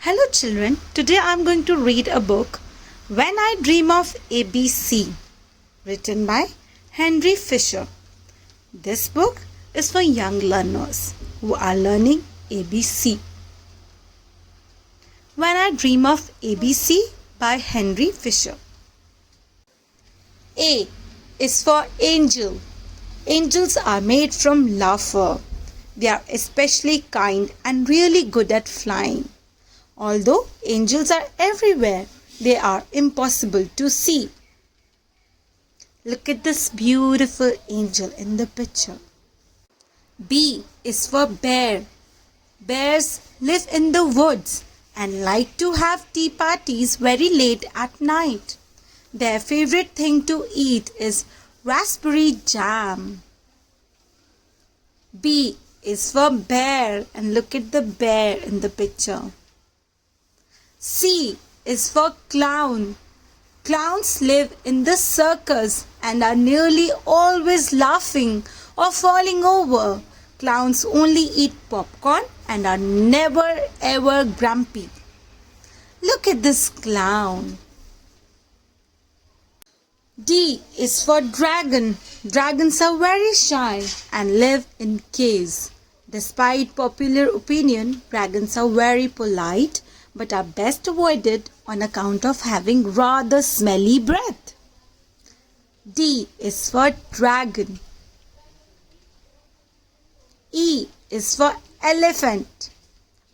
Hello children, today I am going to read a book, When I Dream of ABC, written by Henry Fisher. This book is for young learners who are learning ABC. When I Dream of ABC by Henry Fisher. A is for angel. Angels are made from laughter. They are especially kind and really good at flying. Although angels are everywhere, they are impossible to see. Look at this beautiful angel in the picture. B is for bear. Bears live in the woods and like to have tea parties very late at night. Their favorite thing to eat is raspberry jam. B is for bear, and look at the bear in the picture. C is for clown. Clowns live in the circus and are nearly always laughing or falling over. Clowns only eat popcorn and are never ever grumpy. Look at this clown. D is for dragon. Dragons are very shy and live in caves. Despite popular opinion, dragons are very polite but are best avoided on account of having rather smelly breath. D is for dragon. E is for elephant.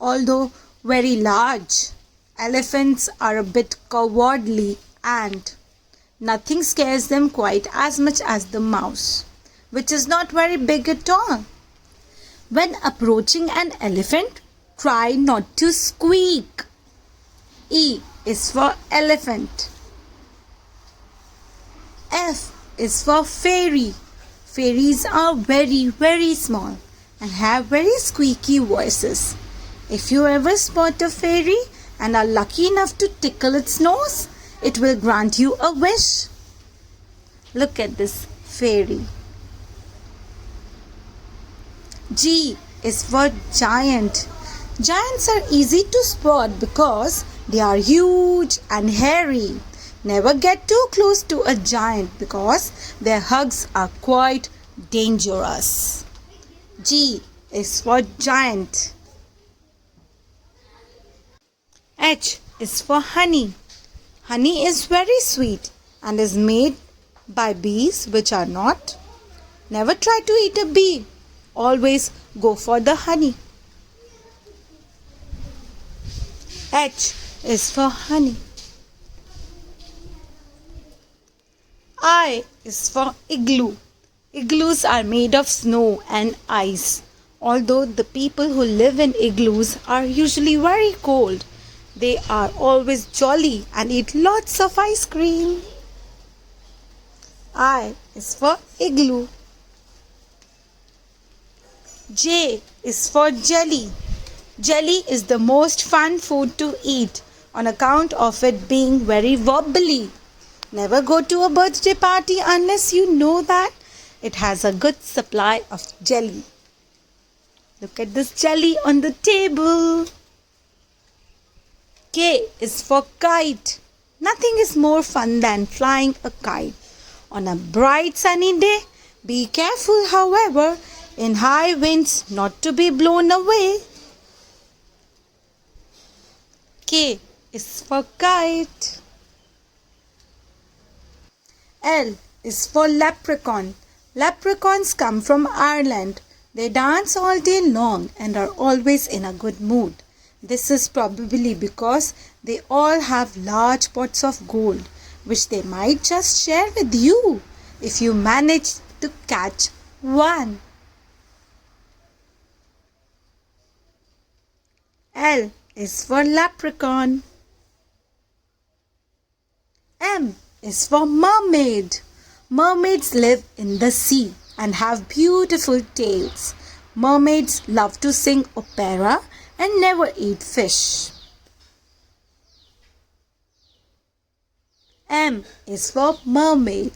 Although very large, elephants are a bit cowardly and nothing scares them quite as much as the mouse, which is not very big at all. When approaching an elephant, try not to squeak. E is for elephant. F is for fairy. Fairies are very small and have very squeaky voices. If you ever spot a fairy and are lucky enough to tickle its nose, it will grant you a wish. Look at this fairy. G is for giant. Giants are easy to spot because they are huge and hairy. Never get too close to a giant because their hugs are quite dangerous. G is for giant. H is for honey. Honey is very sweet and is made by bees which are not. Never try to eat a bee. Always go for the honey. H is for honey. I is for igloo. Igloos are made of snow and ice. Although the people who live in igloos are usually very cold, they are always jolly and eat lots of ice cream. I is for igloo. J is for jelly. Jelly is the most fun food to eat on account of it being very wobbly. Never go to a birthday party unless you know that it has a good supply of jelly. Look at this jelly on the table. K is for kite. Nothing is more fun than flying a kite. On a bright sunny day, be careful, however, in high winds not to be blown away. K is for kite. L is for leprechaun. Leprechauns come from Ireland. They dance all day long and are always in a good mood. This is probably because they all have large pots of gold, which they might just share with you if you manage to catch one. L is for leprechaun. M is for mermaid. Mermaids live in the sea and have beautiful tails. Mermaids love to sing opera and never eat fish. M is for mermaid.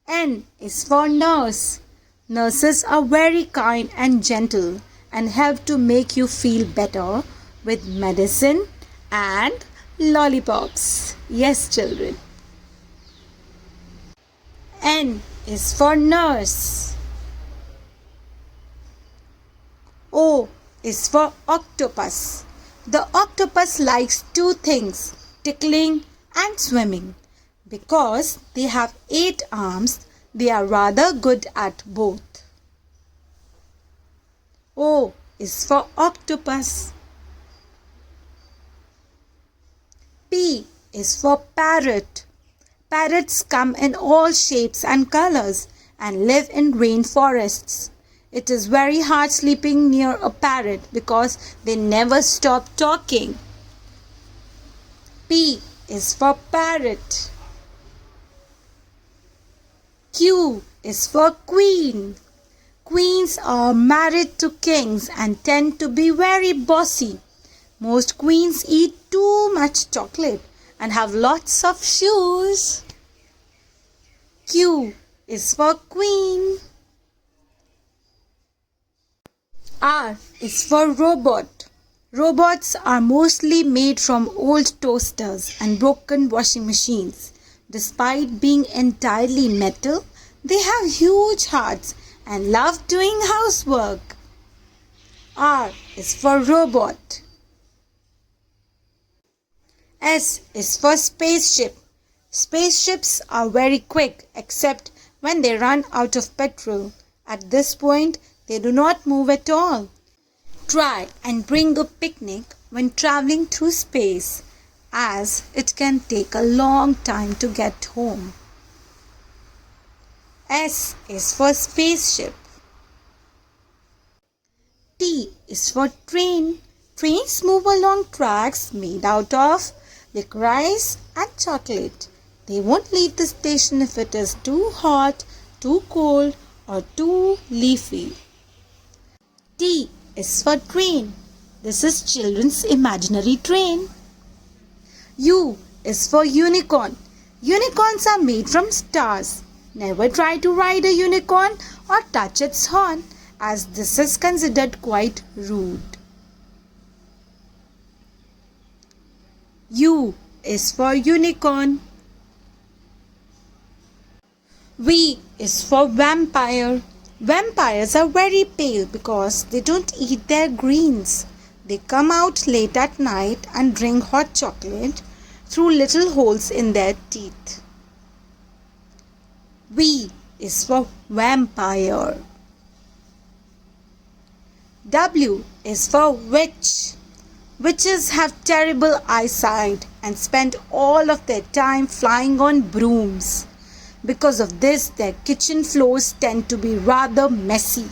N is for nurse. Nurses are very kind and gentle and help to make you feel better with medicine and lollipops. Yes, children. N is for nurse. O is for octopus. The octopus likes two things, tickling and swimming. Because they have 8 arms, they are rather good at both. O is for octopus. P is for parrot. Parrots come in all shapes and colors and live in rainforests. It is very hard sleeping near a parrot because they never stop talking. P is for parrot. Q is for queen. Queens are married to kings and tend to be very bossy. Most queens eat too much chocolate and have lots of shoes. Q is for queen. R is for robot. Robots are mostly made from old toasters and broken washing machines. Despite being entirely metal, they have huge hearts and love doing housework. R is for robot. S is for spaceship. Spaceships are very quick except when they run out of petrol. At this point, they do not move at all. Try and bring a picnic when traveling through space, as it can take a long time to get home. S is for spaceship. T is for train. Trains move along tracks made out of licorice and chocolate. They won't leave the station if it is too hot, too cold, or too leafy. T is for train. This is children's imaginary train. U is for unicorn. Unicorns are made from stars. Never try to ride a unicorn or touch its horn, as this is considered quite rude. U is for unicorn. V is for vampire. Vampires are very pale because they don't eat their greens. They come out late at night and drink hot chocolate through little holes in their teeth. V is for vampire. W is for witch. Witches have terrible eyesight and spend all of their time flying on brooms. Because of this, their kitchen floors tend to be rather messy.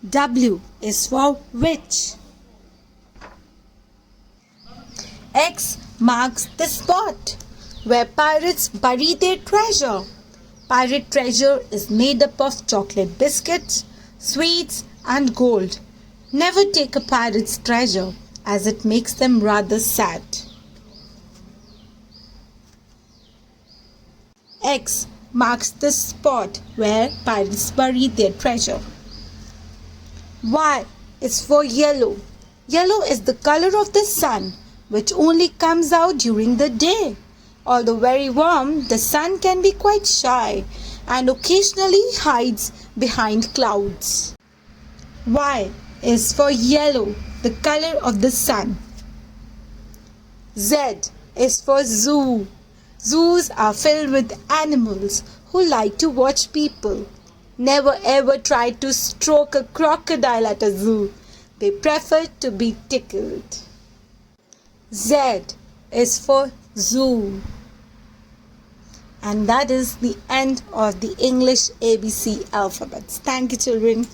W is for witch. X marks the spot where pirates bury their treasure. Pirate treasure is made up of chocolate biscuits, sweets, and gold. Never take a pirate's treasure, as it makes them rather sad. X marks the spot where pirates bury their treasure. Y is for yellow. Yellow is the color of the sun, which only comes out during the day. Although very warm, the sun can be quite shy and occasionally hides behind clouds. Y is for yellow, the color of the sun. Z is for zoo. Zoos are filled with animals who like to watch people. Never ever try to stroke a crocodile at a zoo. They prefer to be tickled. Z is for zoo. And that is the end of the English ABC alphabets. Thank you, children.